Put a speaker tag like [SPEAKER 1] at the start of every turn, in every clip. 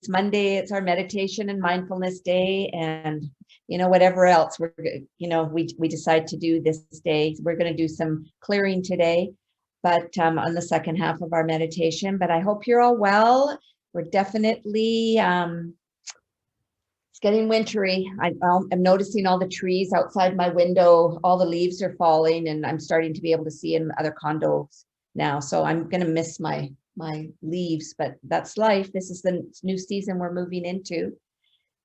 [SPEAKER 1] it's Monday, it's our meditation and mindfulness day, and whatever else we decide to do this day. We're going to do some clearing today, but on the second half of our meditation. But I hope you're all well. We're definitely it's getting wintry. I'm noticing all the trees outside my window, all the leaves are falling, and I'm starting to be able to see in other condos now. So I'm going to miss my leaves, but that's life. This is the new season we're moving into.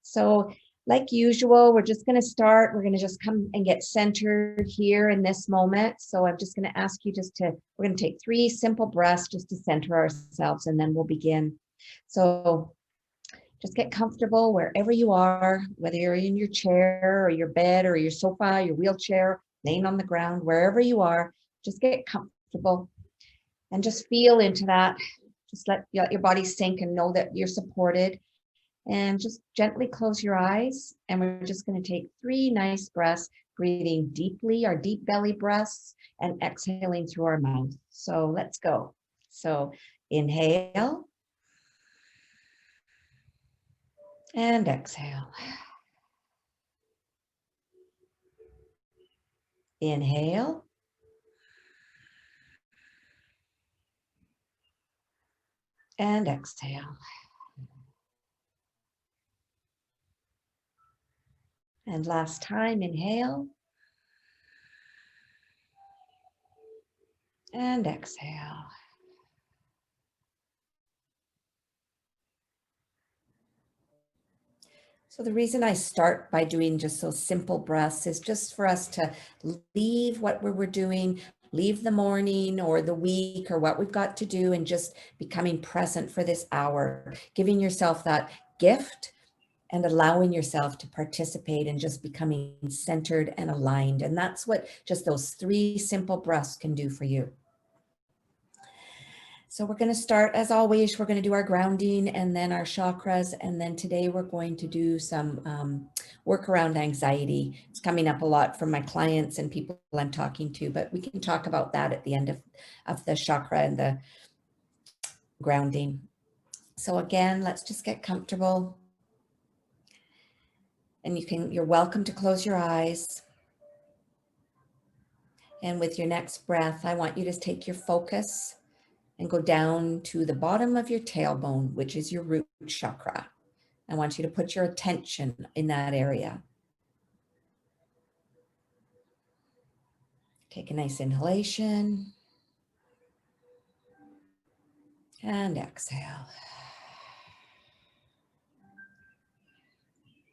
[SPEAKER 1] So like usual, we're just going to start. We're going to just come and get centered here in this moment. So I'm just going to ask you we're going to take 3 simple breaths just to center ourselves, and then we'll begin. So just get comfortable wherever you are, whether you're in your chair or your bed or your sofa, your wheelchair, laying on the ground, wherever you are, just get comfortable. And just feel into that. Just let your body sink and know that you're supported. And just gently close your eyes. And we're just going to take 3 nice breaths, breathing deeply, our deep belly breaths, and exhaling through our mouth. So let's go. So inhale. And exhale. Inhale. And exhale. And last time, inhale. And exhale. So the reason I start by doing just those simple breaths is just for us to leave what we're doing, leave the morning or the week or what we've got to do, and just becoming present for this hour, giving yourself that gift and allowing yourself to participate and just becoming centered and aligned. And that's what just those 3 simple breaths can do for you. So we're going to start, as always, we're going to do our grounding and then our chakras. And then today we're going to do some work around anxiety. It's coming up a lot from my clients and people I'm talking to, but we can talk about that at the end of the chakra and the grounding. So again, let's just get comfortable. And you're welcome to close your eyes. And with your next breath, I want you to take your focus and go down to the bottom of your tailbone, which is your root chakra. I want you to put your attention in that area. Take a nice inhalation and exhale.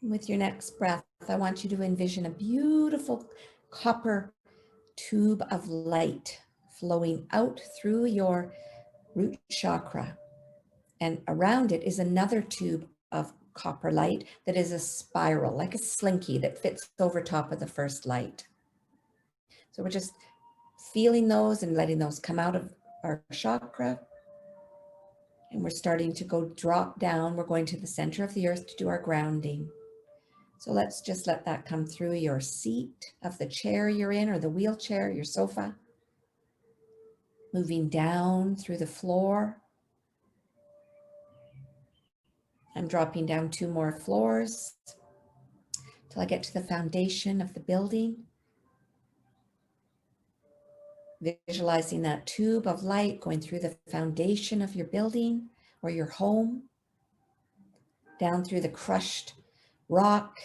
[SPEAKER 1] With your next breath, I want you to envision a beautiful copper tube of light flowing out through your root chakra. And around it is another tube of copper light that is a spiral, like a slinky that fits over top of the first light. So we're just feeling those and letting those come out of our chakra. And we're starting to go drop down. We're going to the center of the earth to do our grounding. So let's just let that come through your seat of the chair you're in, or the wheelchair, your sofa. Moving down through the floor. I'm dropping down 2 more floors till I get to the foundation of the building. Visualizing that tube of light going through the foundation of your building or your home, down through the crushed rock,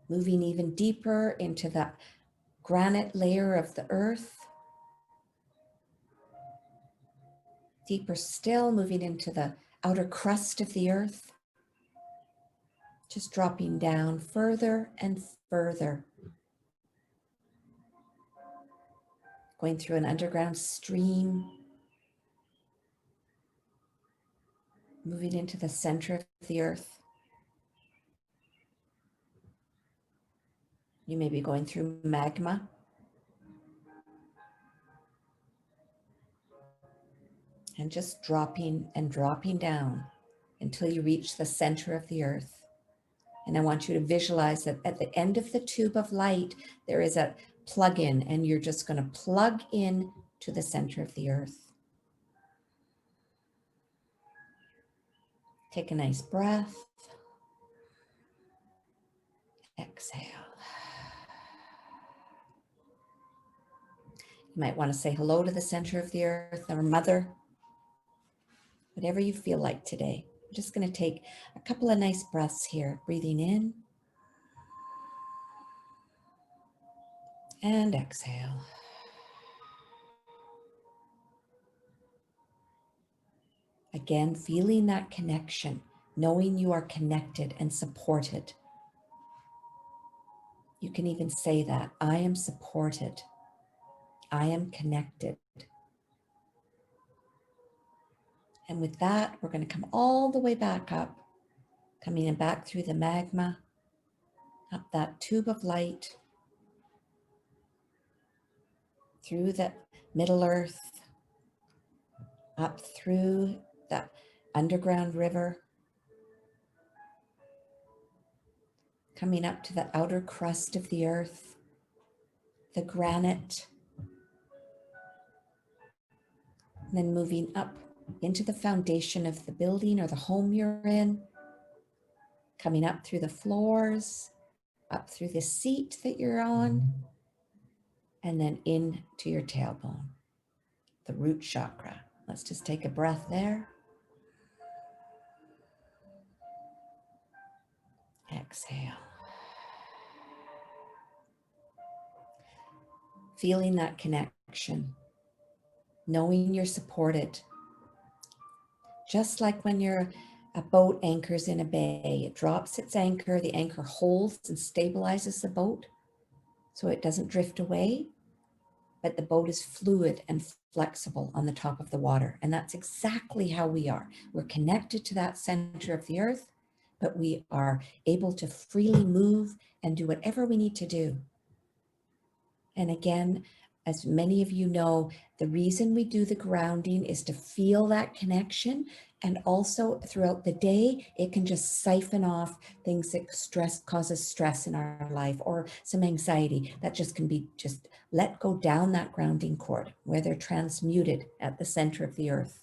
[SPEAKER 1] moving even deeper into the granite layer of the earth. Deeper still, moving into the outer crust of the earth. Just dropping down further and further. Going through an underground stream. Moving into the center of the earth. You may be going through magma. And just dropping and dropping down until you reach the center of the earth. And I want you to visualize that at the end of the tube of light, there is a plug-in, and you're just going to plug in to the center of the earth. Take a nice breath. Exhale. You might want to say hello to the center of the earth, or mother, whatever you feel like today. I'm just going to take a couple of nice breaths here, breathing in and exhale. Again, feeling that connection, knowing you are connected and supported. You can even say that, I am supported. I am connected. And with that, we're going to come all the way back up, coming in back through the magma, up that tube of light, through the Middle Earth, up through the underground river, coming up to the outer crust of the earth, the granite, and then moving up into the foundation of the building or the home you're in, coming up through the floors, up through the seat that you're on, and then into your tailbone, the root chakra. Let's just take a breath there. Exhale. Feeling that connection, knowing you're supported. Just like when a boat anchors in a bay, it drops its anchor, the anchor holds and stabilizes the boat so it doesn't drift away, but the boat is fluid and flexible on the top of the water. And that's exactly how we are. We're connected to that center of the earth, but we are able to freely move and do whatever we need to do. And again, as many of you know, the reason we do the grounding is to feel that connection. And also throughout the day, it can just siphon off things that causes stress in our life, or some anxiety that just can be just let go down that grounding cord where they're transmuted at the center of the earth.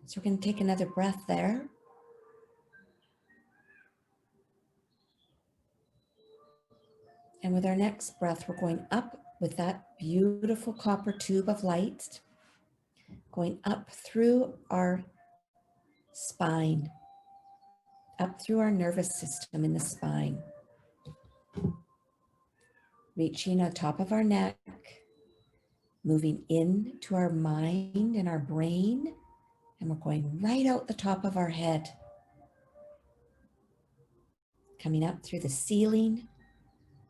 [SPEAKER 1] So we're going to take another breath there. And with our next breath, we're going up with that beautiful copper tube of light, going up through our spine, up through our nervous system in the spine, reaching on top of our neck, moving into our mind and our brain, and we're going right out the top of our head, coming up through the ceiling.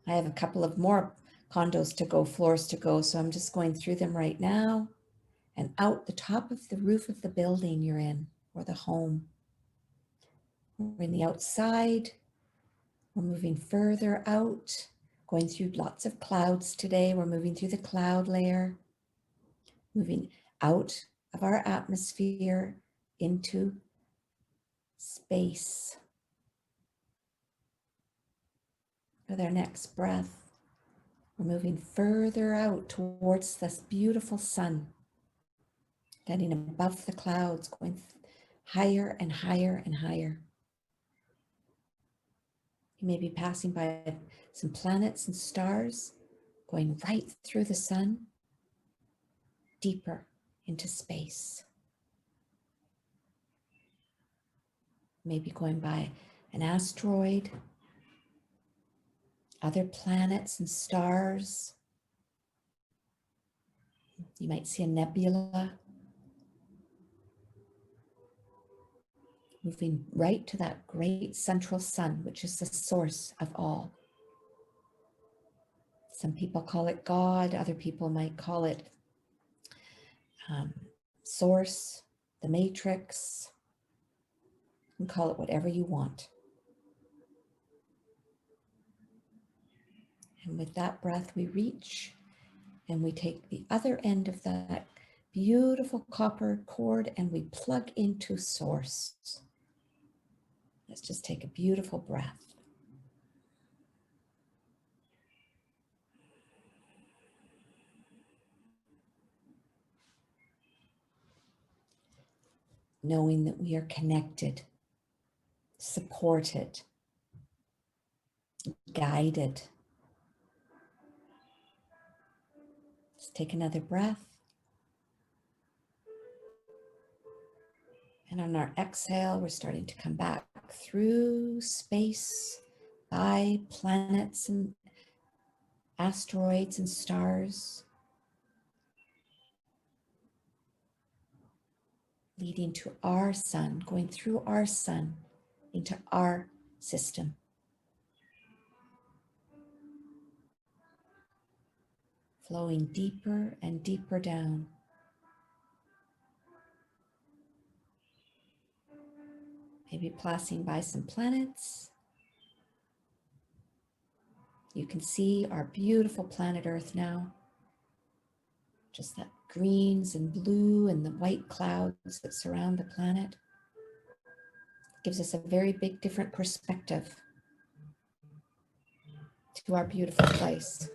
[SPEAKER 1] I have a couple of more condos to go, floors to go, so I'm just going through them right now, and out the top of the roof of the building you're in, or the home. We're in the outside. We're moving further out, going through lots of clouds today. We're moving through the cloud layer, moving out of our atmosphere into space. With our next breath, we're moving further out towards this beautiful sun, getting above the clouds, going higher and higher and higher. You may be passing by some planets and stars, going right through the sun, deeper into space. Maybe going by an asteroid, other planets and stars. You might see a nebula. Moving right to that great central sun, which is the source of all. Some people call it God, other people might call it source, the matrix. You can call it whatever you want. And with that breath, we reach and we take the other end of that beautiful copper cord and we plug into source. Let's just take a beautiful breath. knowing that we are connected, supported, guided. Let's take another breath. And on our exhale, we're starting to come back through space, by planets and asteroids and stars, leading to our sun, going through our sun into our system. Flowing deeper and deeper down. Maybe passing by some planets. You can see our beautiful planet Earth now. Just that greens and blue and the white clouds that surround the planet. Gives us a very big different perspective to our beautiful place.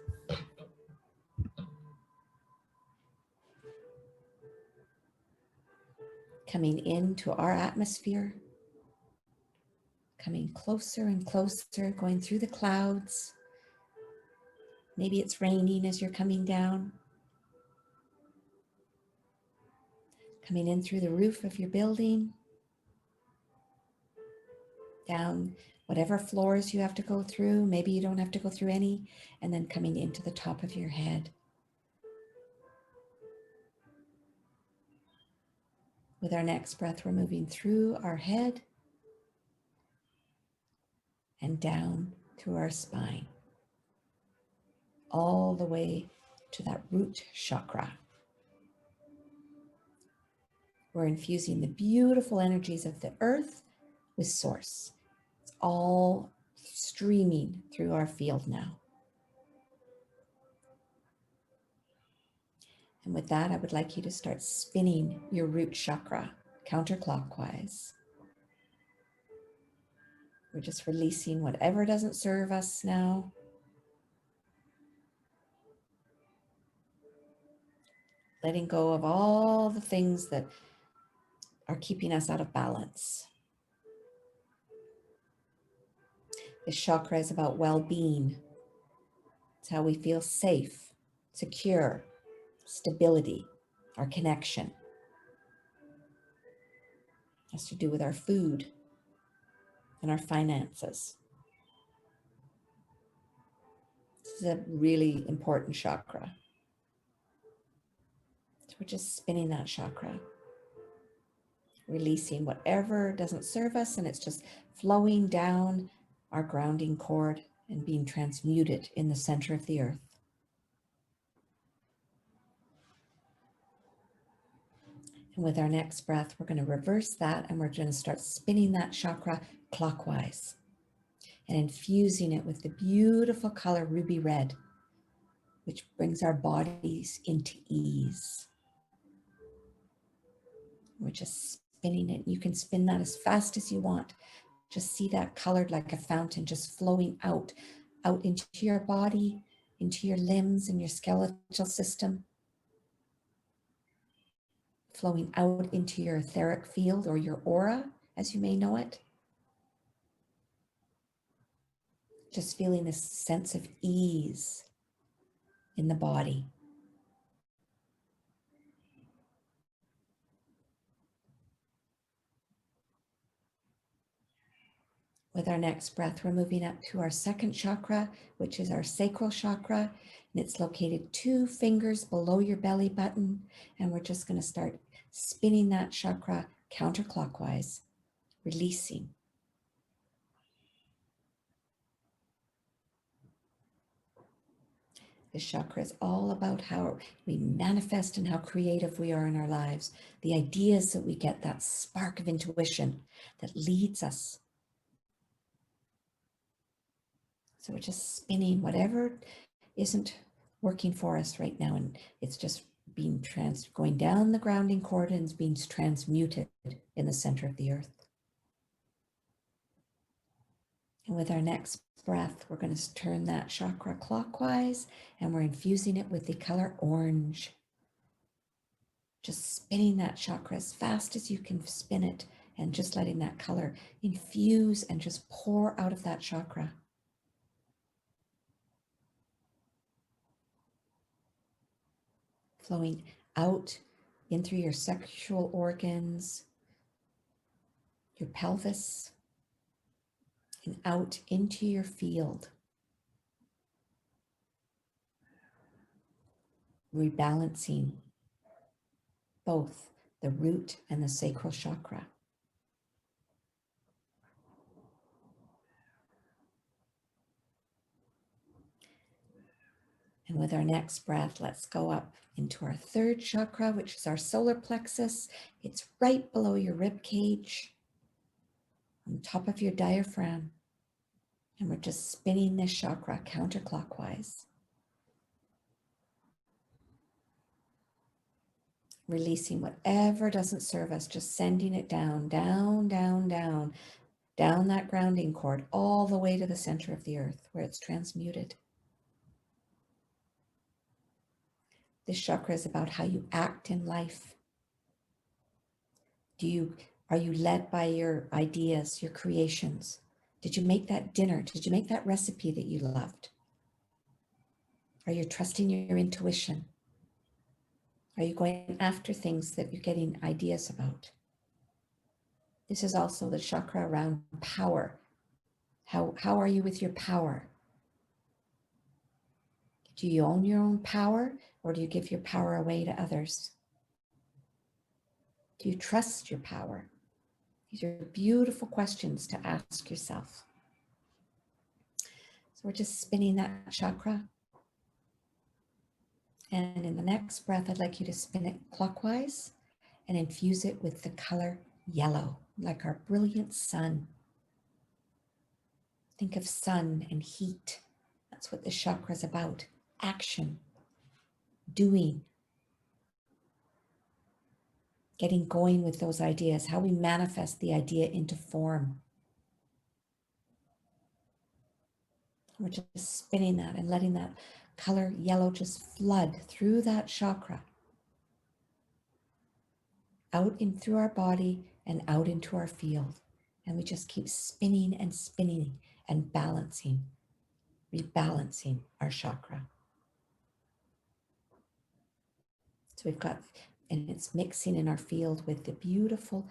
[SPEAKER 1] Coming into our atmosphere. Coming closer and closer, going through the clouds. Maybe it's raining as you're coming down. Coming in through the roof of your building. Down whatever floors you have to go through. Maybe you don't have to go through any. And then coming into the top of your head. With our next breath, we're moving through our head and down through our spine, all the way to that root chakra. We're infusing the beautiful energies of the earth with source. It's all streaming through our field now. And with that, I would like you to start spinning your root chakra counterclockwise. We're just releasing whatever doesn't serve us now. Letting go of all the things that are keeping us out of balance. This chakra is about well-being. It's how we feel safe, secure, stability, our connection. It has to do with our food and our finances. This is a really important chakra. So we're just spinning that chakra, releasing whatever doesn't serve us, and it's just flowing down our grounding cord and being transmuted in the center of the earth. And with our next breath, we're going to reverse that, and we're going to start spinning that chakra clockwise and infusing it with the beautiful color ruby red, which brings our bodies into ease. We're just spinning it. You can spin that as fast as you want. Just see that colored like a fountain, just flowing out into your body, into your limbs and your skeletal system, flowing out into your etheric field or your aura, as you may know it. Just feeling this sense of ease in the body. With our next breath, we're moving up to our second chakra, which is our sacral chakra, and it's located 2 fingers below your belly button, and we're just going to start spinning that chakra counterclockwise, releasing. This chakra is all about how we manifest and how creative we are in our lives, the ideas that we get, that spark of intuition that leads us. So we're just spinning whatever isn't working for us right now, and it's just being going down the grounding cord and being transmuted in the center of the earth. And with our next breath, we're going to turn that chakra clockwise, and we're infusing it with the color orange. Just spinning that chakra as fast as you can spin it, and just letting that color infuse and just pour out of that chakra. Flowing out in through your sexual organs, your pelvis, and out into your field. Rebalancing both the root and the sacral chakra. And with our next breath, let's go up into our third chakra, which is our solar plexus. It's right below your rib cage, on top of your diaphragm. And we're just spinning this chakra counterclockwise. Releasing whatever doesn't serve us, just sending it down, down, down, down, down that grounding cord, all the way to the center of the earth where it's transmuted. This chakra is about how you act in life. Are you led by your ideas, your creations? Did you make that dinner? Did you make that recipe that you loved? Are you trusting your intuition? Are you going after things that you're getting ideas about? This is also the chakra around power. How are you with your power? Do you own your own power, or do you give your power away to others? Do you trust your power? These are beautiful questions to ask yourself. So we're just spinning that chakra. And in the next breath, I'd like you to spin it clockwise and infuse it with the color yellow, like our brilliant sun. Think of sun and heat. That's what this chakra is about. Action, doing, getting going with those ideas, how we manifest the idea into form. We're just spinning that and letting that color yellow just flood through that chakra, out in through our body and out into our field. And we just keep spinning and spinning and balancing, rebalancing our chakra. So we've got, and it's mixing in our field with the beautiful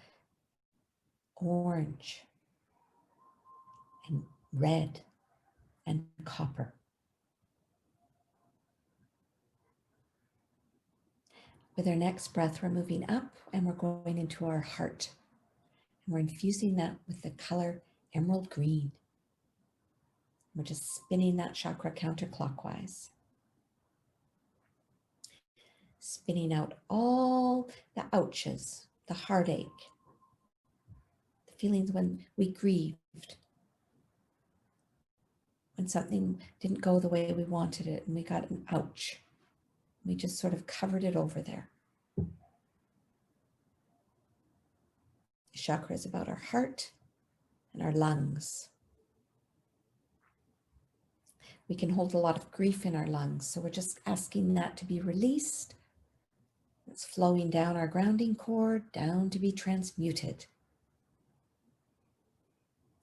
[SPEAKER 1] orange and red and copper. With our next breath, we're moving up and we're going into our heart. And we're infusing that with the color emerald green. We're just spinning that chakra counterclockwise. Spinning out all the ouches, the heartache, the feelings when we grieved, when something didn't go the way we wanted it and we got an ouch. We just sort of covered it over there. The chakra is about our heart and our lungs. We can hold a lot of grief in our lungs, so we're just asking that to be released. It's flowing down our grounding cord, down to be transmuted.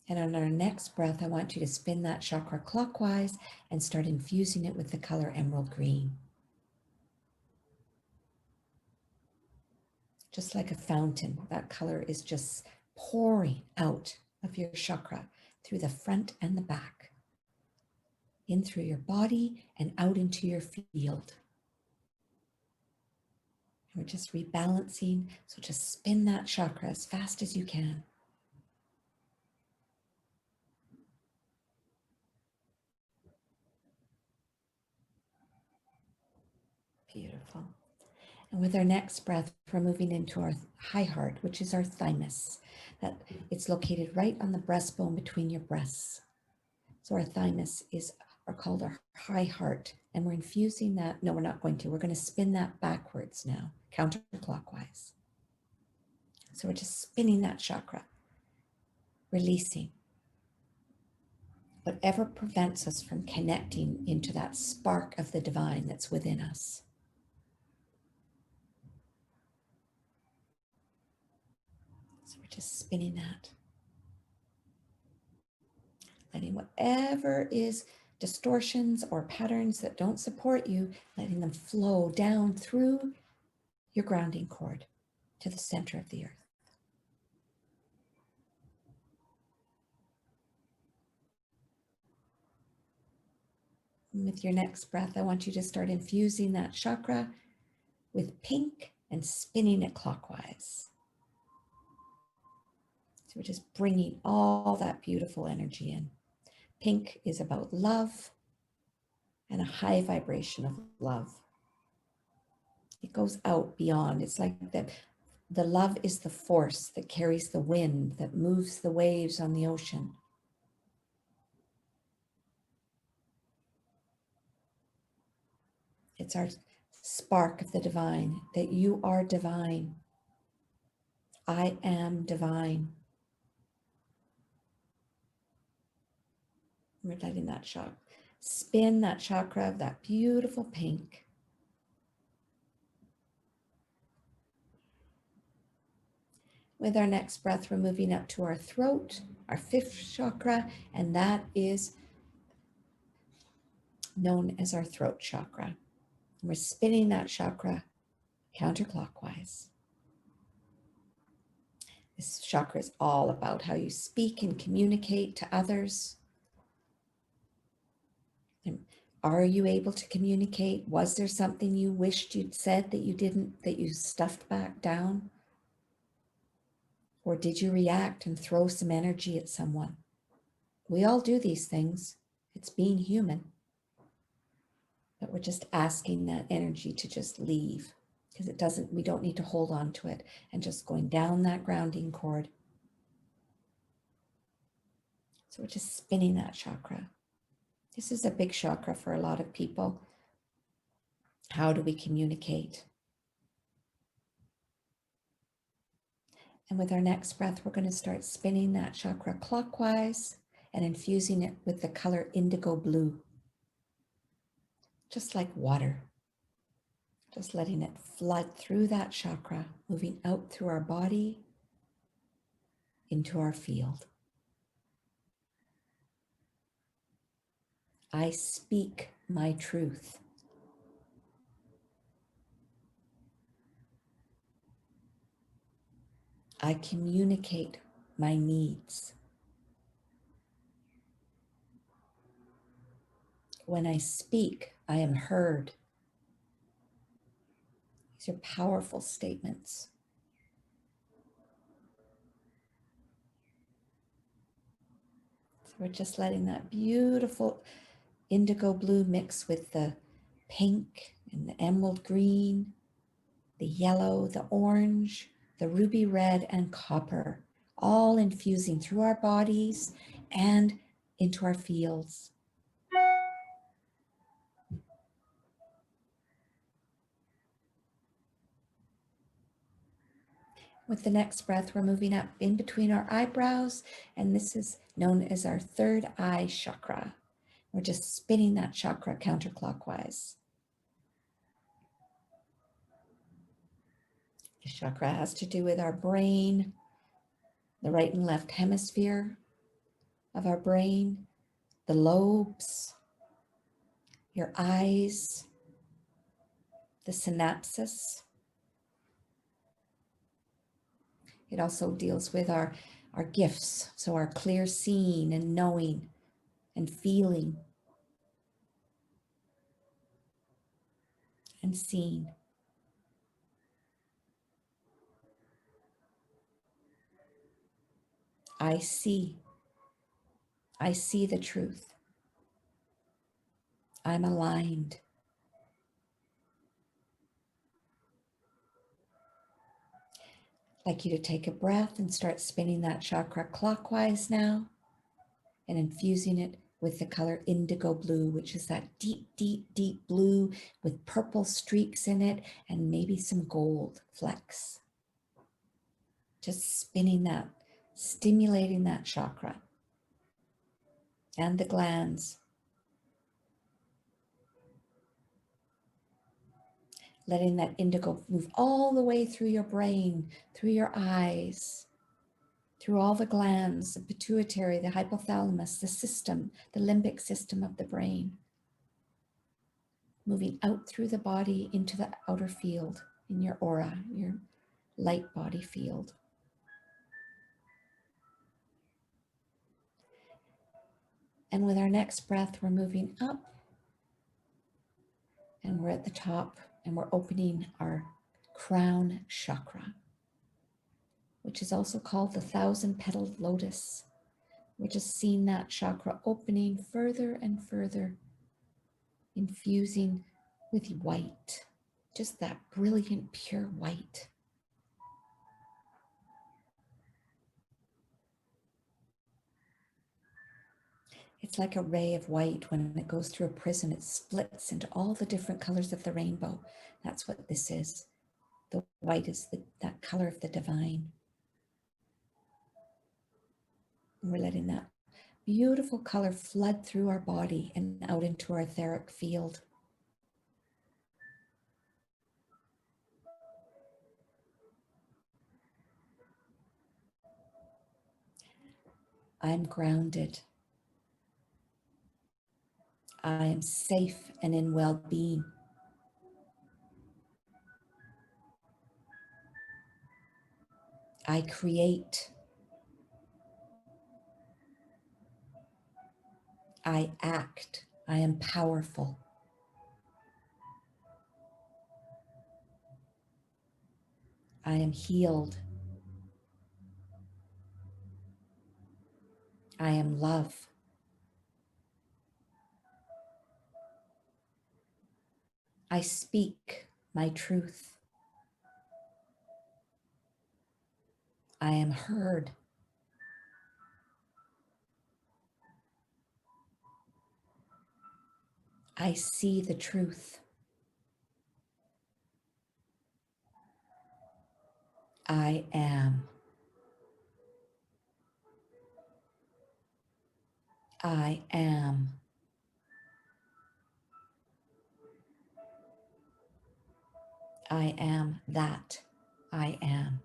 [SPEAKER 1] And on our next breath, I want you to spin that chakra clockwise and start infusing it with the color emerald green. Just like a fountain, that color is just pouring out of your chakra through the front and the back, in through your body and out into your field. And we're just rebalancing, so just spin that chakra as fast as you can. Beautiful. And with our next breath, we're moving into our high heart, which is our thymus. That it's located right on the breastbone between your breasts. So our thymus are called our high heart, and we're infusing that. No, we're not going to. We're going to spin that backwards now, counterclockwise. So we're just spinning that chakra, releasing whatever prevents us from connecting into that spark of the divine that's within us. So we're just spinning that. Letting whatever is distortions or patterns that don't support you, letting them flow down through your grounding cord to the center of the earth. And with your next breath, I want you to start infusing that chakra with pink and spinning it clockwise. So we're just bringing all that beautiful energy in. Pink is about love and a high vibration of love. It goes out beyond. It's like the love is the force that carries the wind, that moves the waves on the ocean. It's our spark of the divine, that you are divine. I am divine. We're letting that chakra spin, that chakra of that beautiful pink. With our next breath, we're moving up to our throat, our fifth chakra, and that is known as our throat chakra. And we're spinning that chakra counterclockwise. This chakra is all about how you speak and communicate to others. And are you able to communicate? Was there something you wished you'd said that you didn't, that you stuffed back down? Or did you react and throw some energy at someone? We all do these things. It's being human. But we're just asking that energy to just leave, because we don't need to hold on to it, and just going down that grounding cord. So we're just spinning that chakra. This is a big chakra for a lot of people. How do we communicate? And with our next breath, we're going to start spinning that chakra clockwise and infusing it with the color indigo blue. Just like water. Just letting it flood through that chakra, moving out through our body into our field. I speak my truth. I communicate my needs. When I speak, I am heard. These are powerful statements. So we're just letting that beautiful indigo blue mix with the pink and the emerald green, the yellow, the orange, the ruby red, and copper, all infusing through our bodies and into our fields. With the next breath, we're moving up in between our eyebrows, and this is known as our third eye chakra. We're just spinning that chakra counterclockwise. This chakra has to do with our brain, the right and left hemisphere of our brain, the lobes, your eyes, the synapses. It also deals with our gifts, so our clear seeing and knowing and feeling and seeing. I see the truth. I'm aligned. I'd like you to take a breath and start spinning that chakra clockwise now and infusing it with the color indigo blue, which is that deep, deep, deep blue with purple streaks in it and maybe some gold flecks. Just spinning that, stimulating that chakra and the glands. Letting that indigo move all the way through your brain, through your eyes,
[SPEAKER 2] through all the glands, the pituitary, the hypothalamus, the system, the limbic system of the brain, moving out through the body into the outer field, in your aura, your light body field. And with our next breath, we're moving up and we're at the top and we're opening our crown chakra, which is also called the 1,000-petaled lotus. We're just seeing that chakra opening further and further, infusing with white, just that brilliant, pure white. It's like a ray of white when it goes through a prism, it splits into all the different colors of the rainbow. That's what this is. The white is that color of the divine. And we're letting that beautiful color flood through our body and out into our etheric field. I'm grounded. I am safe and in well-being. I create. I act. I am powerful. I am healed. I am love. I speak my truth. I am heard. I see the truth. I am. I am. I am that I am.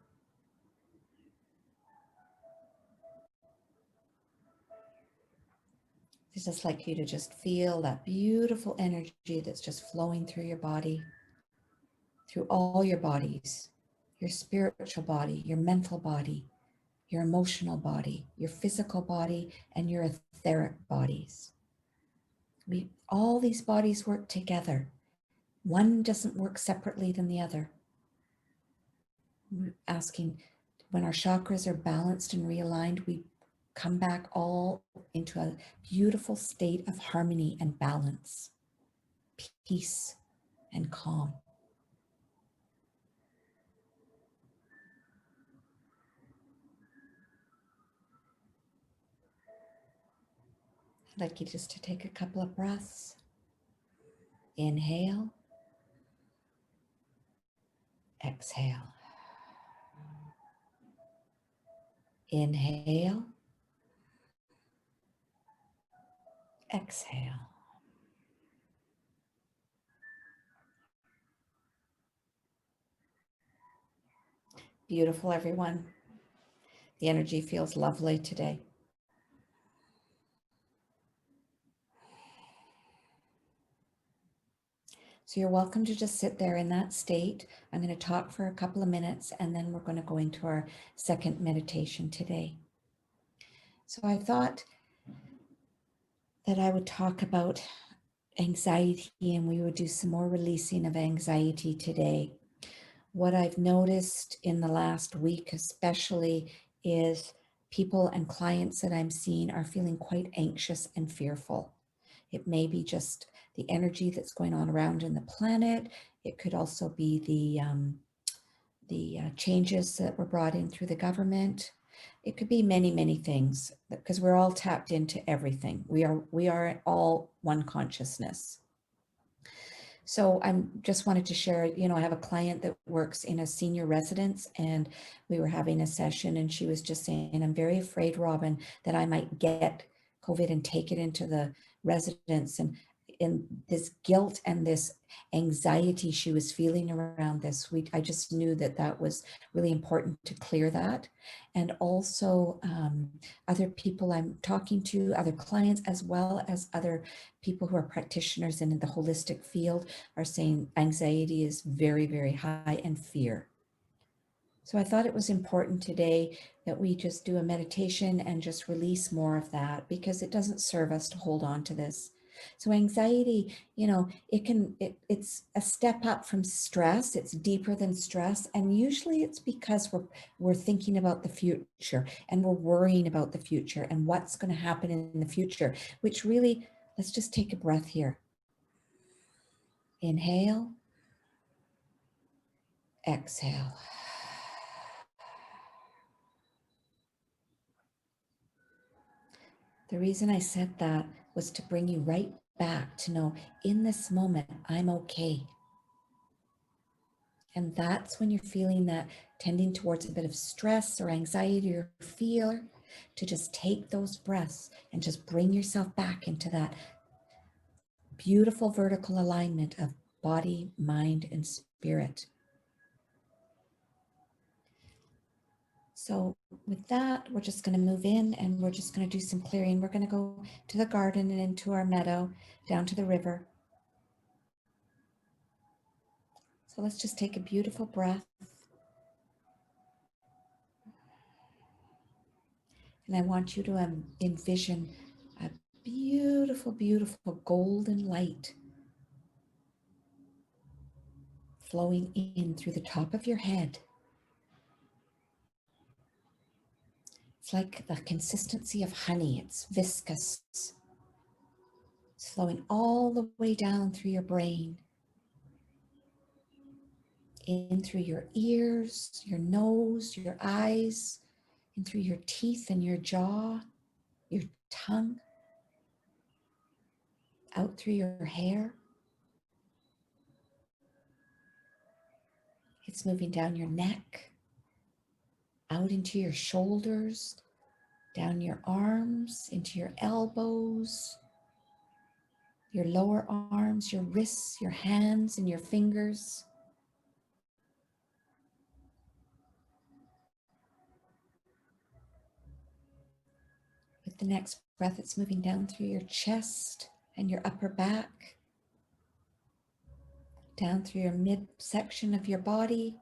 [SPEAKER 2] I'd just like you to just feel that beautiful energy that's just flowing through your body, through all your bodies, your spiritual body, your mental body, your emotional body, your physical body, and your etheric bodies. All these bodies work together. One doesn't work separately than the other. We're asking, when our chakras are balanced and realigned, we come back all into a beautiful state of harmony and balance, peace and calm. I'd like you just to take a couple of breaths. Inhale. Exhale. Inhale. Exhale. Beautiful, everyone. The energy feels lovely today. So you're welcome to just sit there in that state. I'm going to talk for a couple of minutes and then we're going to go into our second meditation today. So I thought that I would talk about anxiety and we would do some more releasing of anxiety today. What I've noticed in the last week especially is people and clients that I'm seeing are feeling quite anxious and fearful. It may be just the energy that's going on around in the planet. It could also be the changes that were brought in through the government. It could be many, many things because we're all tapped into everything. We are all one consciousness. So I'm just wanted to share, I have a client that works in a senior residence and we were having a session and she was just saying, I'm very afraid, Robyn, that I might get COVID and take it into the residence. And in this guilt and this anxiety she was feeling around this. I just knew that that was really important to clear that. And also other people I'm talking to, other clients, as well as other people who are practitioners in the holistic field, are saying anxiety is very, very high, and fear. So I thought it was important today that we just do a meditation and just release more of that, because it doesn't serve us to hold on to this. So anxiety, you know, it's a step up from stress. It's deeper than stress. And usually it's because we're thinking about the future, and we're worrying about the future and what's going to happen in the future, which really, let's just take a breath here. Inhale, exhale. The reason I said that was to bring you right back to know, in this moment, I'm okay. And that's when you're feeling that tending towards a bit of stress or anxiety or fear, to just take those breaths and just bring yourself back into that beautiful vertical alignment of body, mind, and spirit. So with that, we're just going to move in, and we're just going to do some clearing. We're going to go to the garden and into our meadow, down to the river. So let's just take a beautiful breath. And I want you to envision a beautiful, beautiful golden light flowing in through the top of your head. It's like the consistency of honey. It's viscous. It's flowing all the way down through your brain, in through your ears, your nose, your eyes, in through your teeth and your jaw, your tongue, out through your hair. It's moving down your neck, out into your shoulders, down your arms, into your elbows, your lower arms, your wrists, your hands, and your fingers. With the next breath, it's moving down through your chest and your upper back, down through your midsection of your body,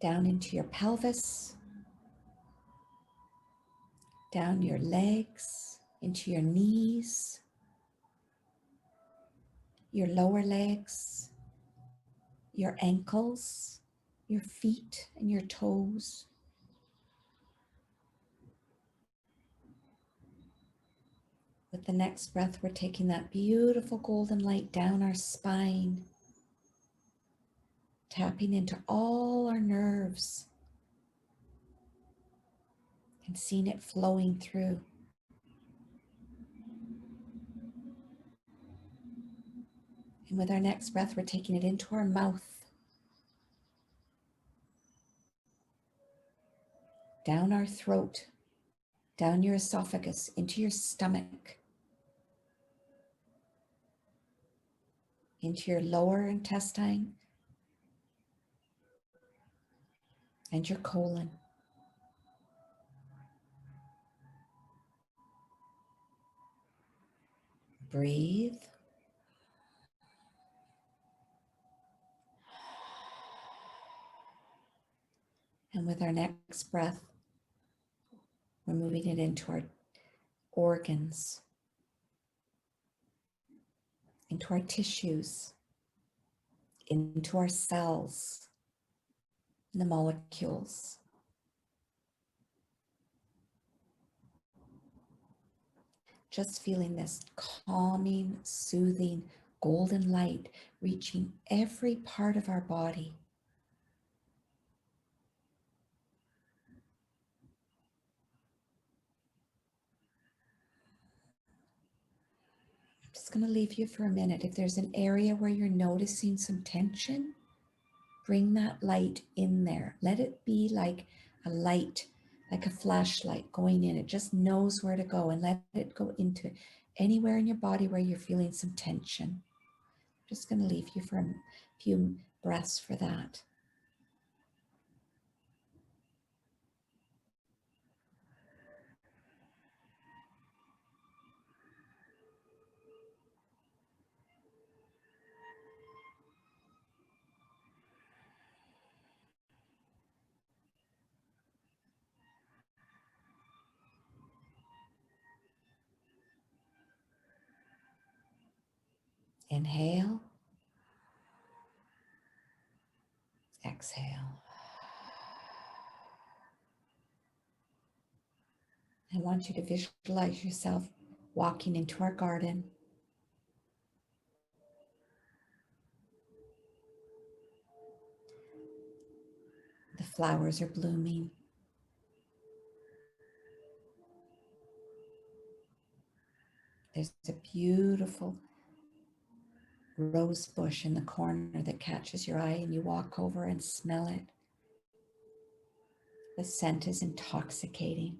[SPEAKER 2] down into your pelvis, down your legs, into your knees, your lower legs, your ankles, your feet and your toes. With the next breath, we're taking that beautiful golden light down our spine, tapping into all our nerves and seeing it flowing through. And with our next breath, we're taking it into our mouth, down our throat, down your esophagus, into your stomach, into your lower intestine and your colon. Breathe. And with our next breath, we're moving it into our organs, into our tissues, into our cells, and the molecules. Just feeling this calming, soothing, golden light reaching every part of our body. I'm just going to leave you for a minute. If there's an area where you're noticing some tension, bring that light in there. Let it be like a light like a flashlight going in. It just knows where to go, and let it go into anywhere in your body where you're feeling some tension. I'm just going to leave you for a few breaths for that. Inhale, exhale. I want you to visualize yourself walking into our garden. The flowers are blooming. There's a beautiful rose bush in the corner that catches your eye, and you walk over and smell it. The scent is intoxicating.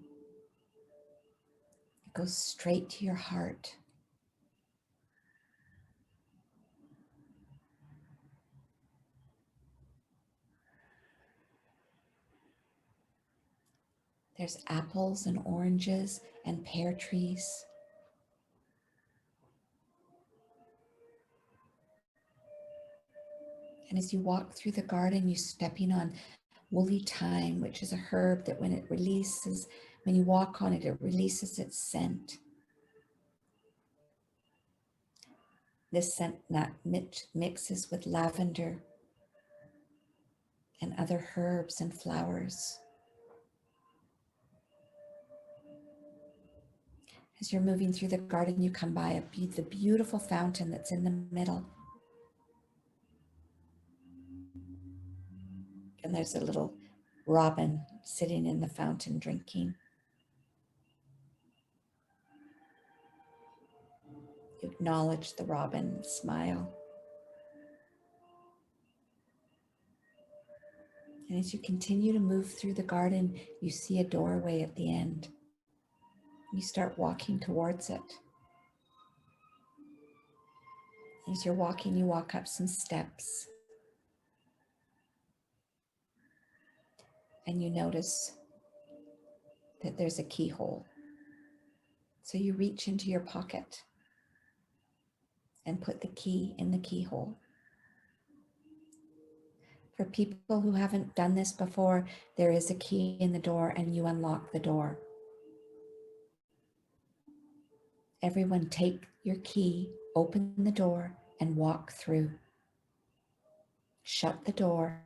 [SPEAKER 2] It goes straight to your heart. There's apples and oranges and pear trees. And as you walk through the garden, you're stepping on woolly thyme, which is a herb that when you walk on it, it releases its scent. This scent mixes with lavender and other herbs and flowers. As you're moving through the garden, you come by the beautiful fountain that's in the middle. And there's a little robin sitting in the fountain drinking. You acknowledge the robin, smile. And as you continue to move through the garden, you see a doorway at the end. You start walking towards it. As you're walking, you walk up some steps. And you notice that there's a keyhole. So you reach into your pocket and put the key in the keyhole. For people who haven't done this before, there is a key in the door and you unlock the door. Everyone take your key, open the door, and walk through. Shut the door,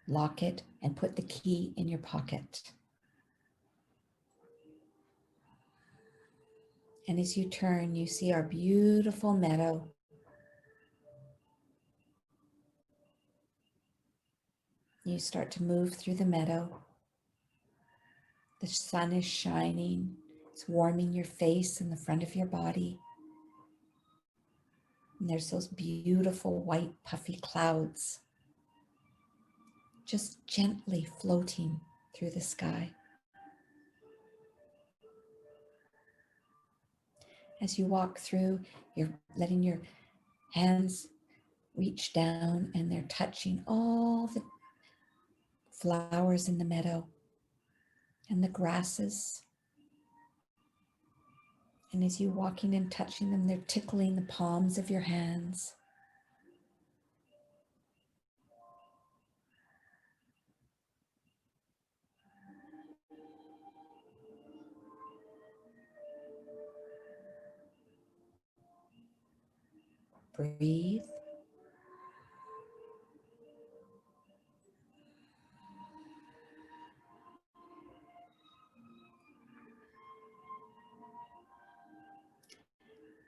[SPEAKER 2] lock it, and put the key in your pocket. And as you turn, you see our beautiful meadow. You start to move through the meadow. The sun is shining. It's warming your face and the front of your body. And there's those beautiful white puffy clouds just gently floating through the sky. As you walk through, you're letting your hands reach down and they're touching all the flowers in the meadow and the grasses. And as you're walking and touching them, they're tickling the palms of your hands. Breathe.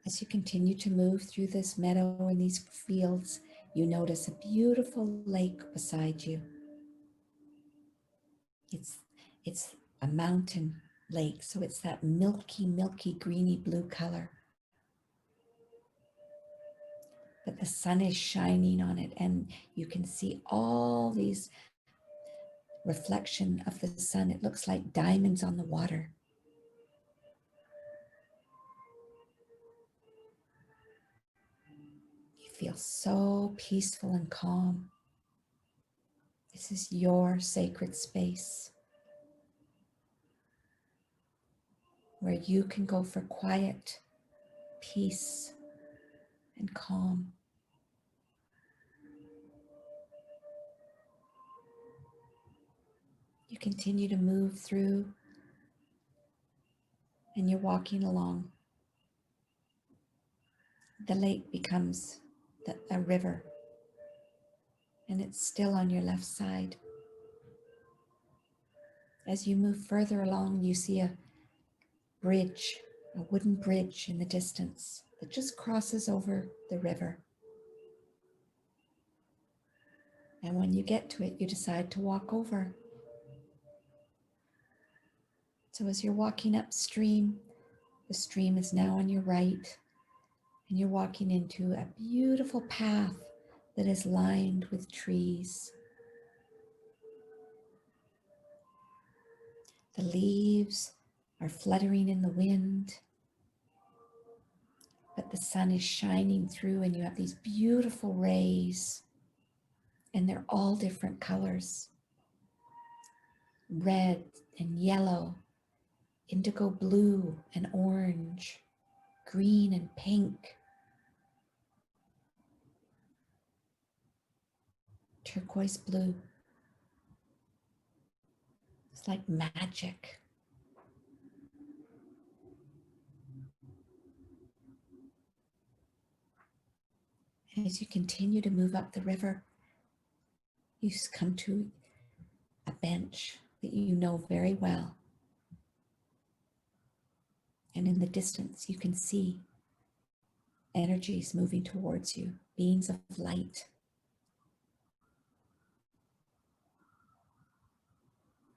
[SPEAKER 2] As you continue to move through this meadow and these fields, you notice a beautiful lake beside you. It's a mountain lake, so it's that milky, greeny blue color. But the sun is shining on it and you can see all these reflection of the sun. It looks like diamonds on the water. You feel so peaceful and calm. This is your sacred space where you can go for quiet, peace, and calm. You continue to move through, and you're walking along. The lake becomes a river, and it's still on your left side. As you move further along, you see a bridge, a wooden bridge in the distance that just crosses over the river. And when you get to it, you decide to walk over. So as you're walking upstream, the stream is now on your right, and you're walking into a beautiful path that is lined with trees. The leaves are fluttering in the wind, but the sun is shining through, and you have these beautiful rays, and they're all different colors. Red and yellow, indigo blue and orange, green and pink, turquoise blue. It's like magic. And as you continue to move up the river, you come to a bench that you know very well. And in the distance, you can see energies moving towards you, beings of light.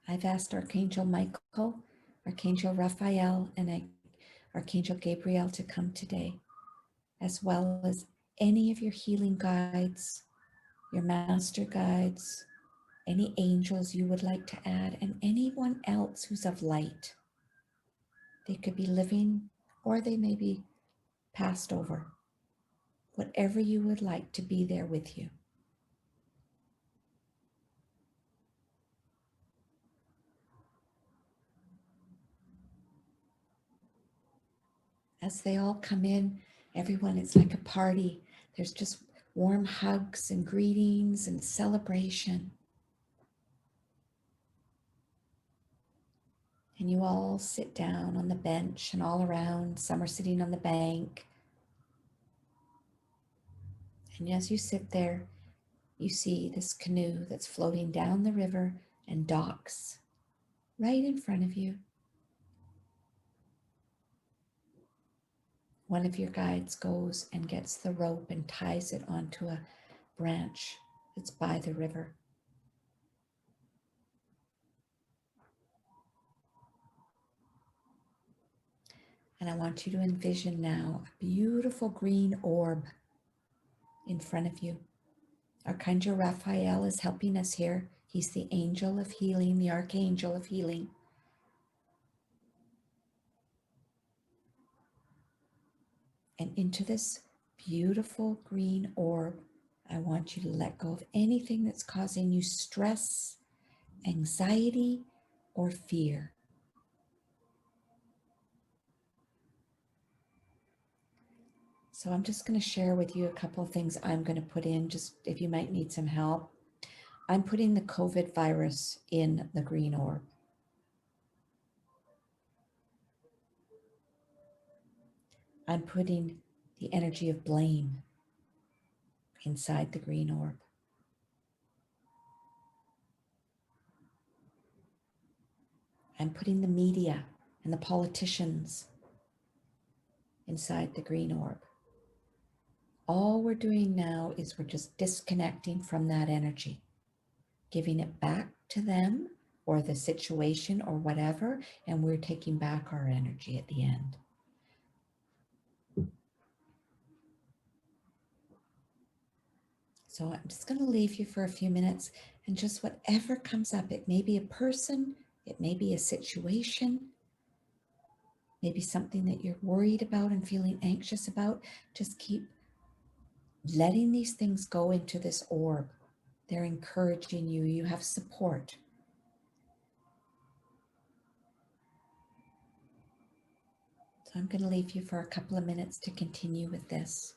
[SPEAKER 2] I've asked Archangel Michael, Archangel Raphael, and Archangel Gabriel to come today, as well as any of your healing guides, your master guides, any angels you would like to add, and anyone else who's of light. They could be living or they may be passed over. Whatever you would like to be there with you. As they all come in, everyone, it's like a party. There's just warm hugs and greetings and celebration. And you all sit down on the bench and all around. Some are sitting on the bank. And as you sit there, you see this canoe that's floating down the river and docks right in front of you. One of your guides goes and gets the rope and ties it onto a branch that's by the river. And I want you to envision now a beautiful green orb in front of you. Archangel Raphael is helping us here. He's the angel of healing, the archangel of healing. And into this beautiful green orb, I want you to let go of anything that's causing you stress, anxiety, or fear. So I'm just going to share with you a couple of things I'm going to put in, just if you might need some help. I'm putting the COVID virus in the green orb. I'm putting the energy of blame inside the green orb. I'm putting the media and the politicians inside the green orb. All we're doing now is we're just disconnecting from that energy, giving it back to them or the situation or whatever, and we're taking back our energy at the end. So I'm just going to leave you for a few minutes, and just whatever comes up, it may be a person, it may be a situation, maybe something that you're worried about and feeling anxious about. Just keep letting these things go into this orb. They're encouraging you. You have support. So I'm going to leave you for a couple of minutes to continue with this.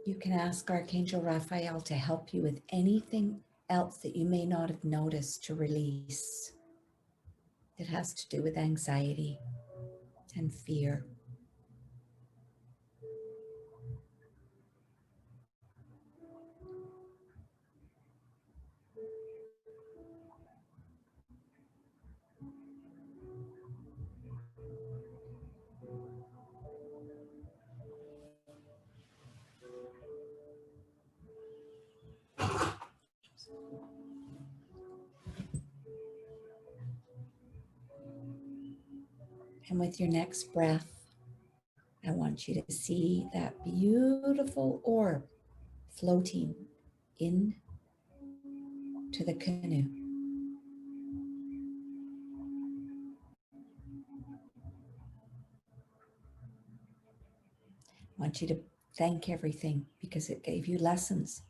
[SPEAKER 2] You can ask Archangel Raphael to help you with anything else that you may not have noticed to release that has to do with anxiety and fear. And with your next breath, I want you to see that beautiful orb floating in to the canoe. I want you to thank everything because it gave you lessons.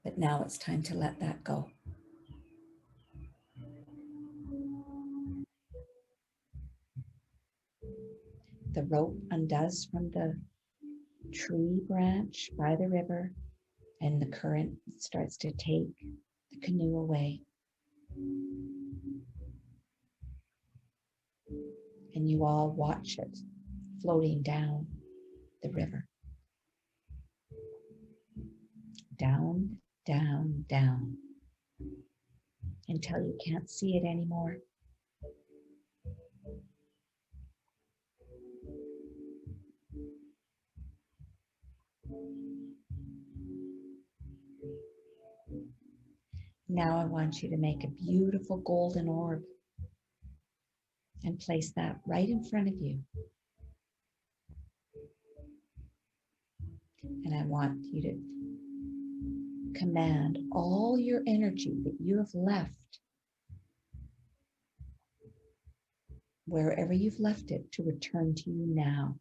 [SPEAKER 2] But now it's time to let that go. The rope undoes from the tree branch by the river, and the current starts to take the canoe away. And you all watch it floating down the river. Down, down, down, until you can't see it anymore. Now I want you to make a beautiful golden orb and place that right in front of you. And I want you to command all your energy that you have left
[SPEAKER 1] wherever you've left it to return to you now.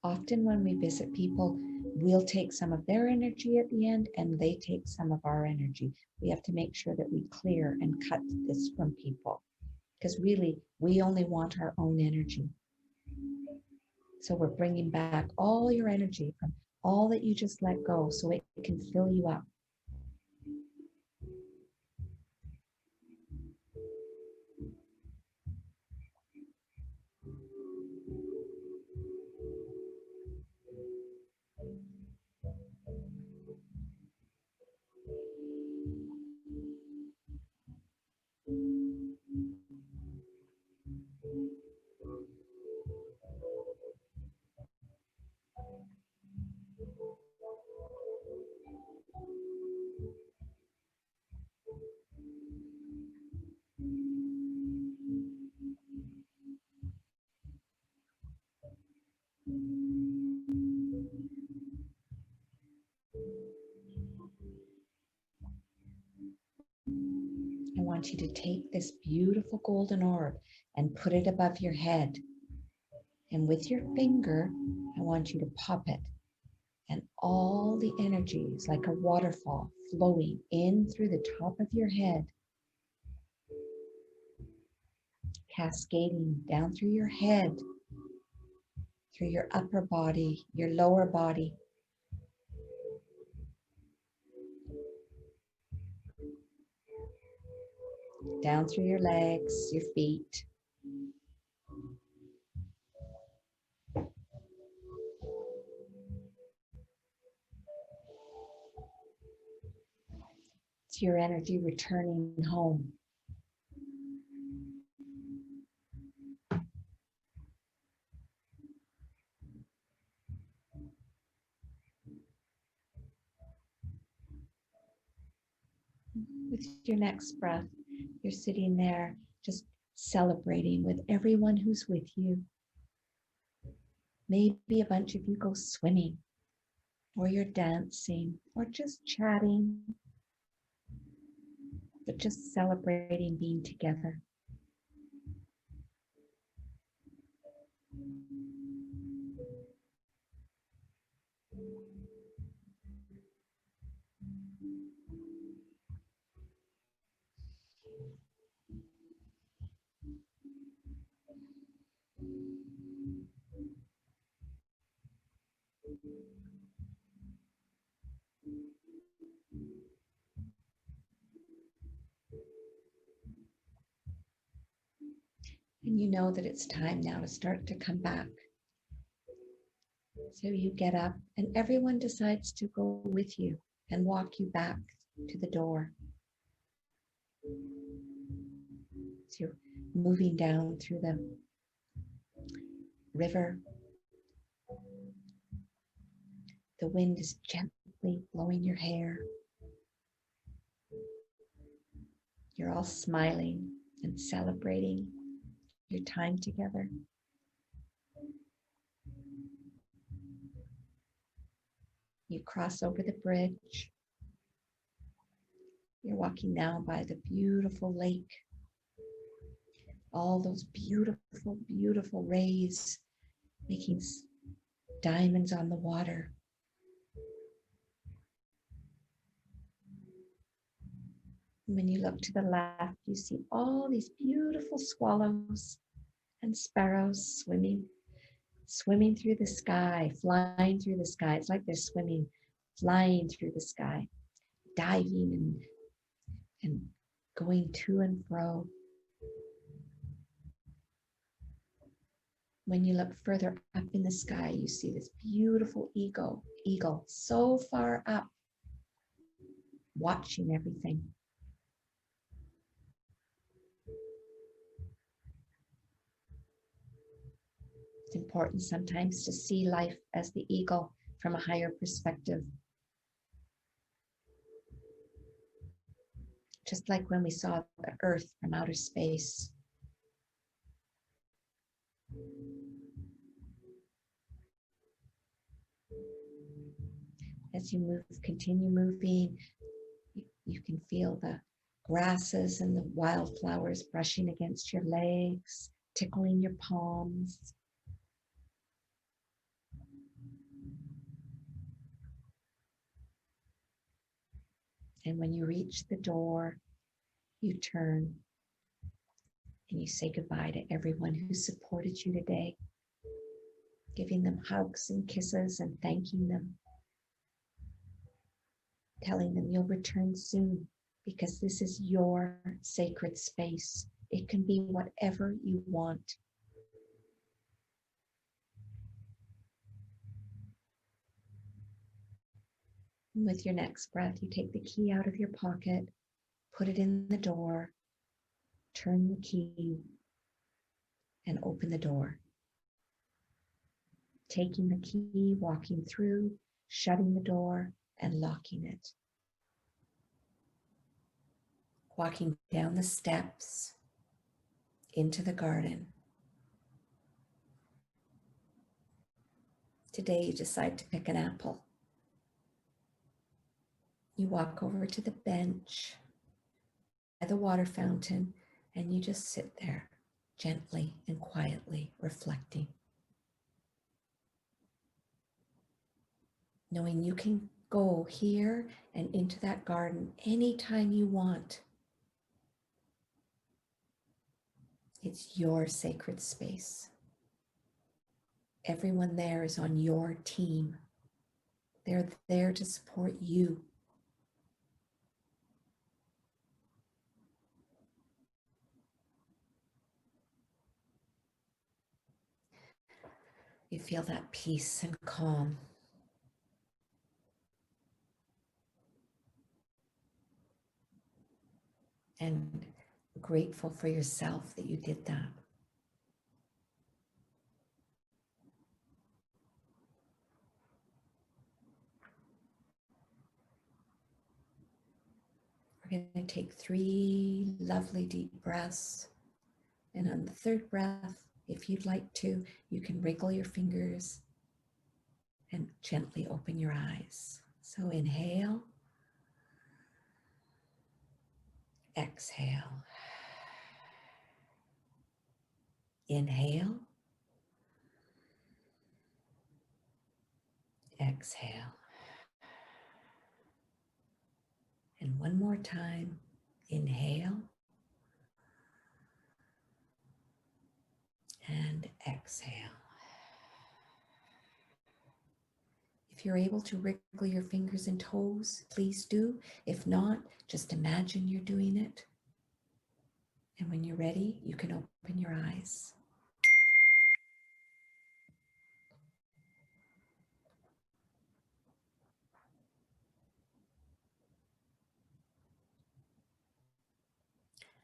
[SPEAKER 1] Often when we visit people, we'll take some of their energy at the end and they take some of our energy. We have to make sure that we clear and cut this from people, because really we only want our own energy. So we're bringing back all your energy from all that you just let go so it can fill you up. I want you to take this beautiful golden orb and put it above your head. And with your finger, I want you to pop it. And all the energy is like a waterfall flowing in through the top of your head, cascading down through your head, through your upper body, your lower body, down through your legs, your feet. It's your energy returning home. With your next breath, you're sitting there just celebrating with everyone who's with you. Maybe a bunch of you go swimming, or you're dancing, or just chatting, but just celebrating being together. And you know that it's time now to start to come back. So you get up and everyone decides to go with you and walk you back to the door. So you're moving down through the river. The wind is gently blowing your hair. You're all smiling and celebrating your time together. You cross over the bridge. You're walking now by the beautiful lake. All those beautiful, beautiful rays making diamonds on the water. When you look to the left, you see all these beautiful swallows and sparrows swimming through the sky, flying through the sky. It's like they're swimming, flying through the sky, diving and going to and fro. When you look further up in the sky, you see this beautiful eagle so far up, watching everything. It's important sometimes to see life as the eagle from a higher perspective. Just like when we saw the earth from outer space. As you move, continue moving, You can feel the grasses and the wildflowers brushing against your legs, tickling your palms. And when you reach the door, you turn and you say goodbye to everyone who supported you today, giving them hugs and kisses and thanking them, telling them you'll return soon because this is your sacred space. It can be whatever you want. And with your next breath, you take the key out of your pocket, put it in the door, turn the key, and open the door. Taking the key, walking through, shutting the door, and locking it. Walking down the steps into the garden. Today you decide to pick an apple. You walk over to the bench by the water fountain and you just sit there gently and quietly reflecting. Knowing you can go here and into that garden anytime you want. It's your sacred space. Everyone there is on your team. They're there to support you. You feel that peace and calm. And grateful for yourself that you did that. We're going to take 3 lovely deep breaths. And on the 3rd breath, if you'd like to, you can wriggle your fingers and gently open your eyes. So inhale, exhale. Inhale, exhale. And one more time, inhale and exhale. If you're able to wriggle your fingers and toes, please do. If not, just imagine you're doing it. And when you're ready, you can open your eyes.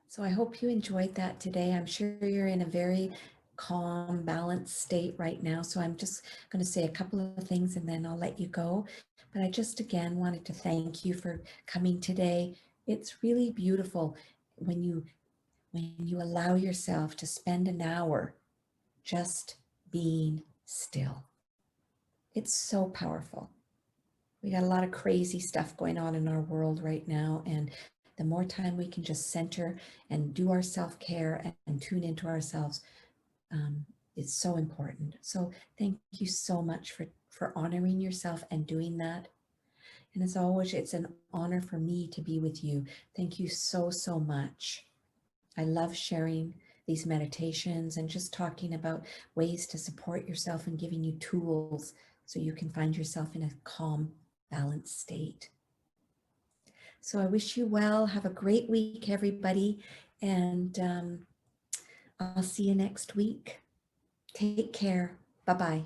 [SPEAKER 1] So I hope you enjoyed that today. I'm sure you're in a very calm, balanced state right now. So I'm just going to say a couple of things and then I'll let you go. But I just again wanted to thank you for coming today. It's really beautiful when you allow yourself to spend an hour just being still. It's so powerful. We got a lot of crazy stuff going on in our world right now, and the more time we can just center and do our self-care and tune into ourselves, it's so important. So thank you so much for honoring yourself and doing that. And as always, it's an honor for me to be with you. Thank you so, so much. I love sharing these meditations and just talking about ways to support yourself and giving you tools so you can find yourself in a calm, balanced state. So I wish you well. Have a great week, everybody. And I'll see you next week. Take care. Bye-bye.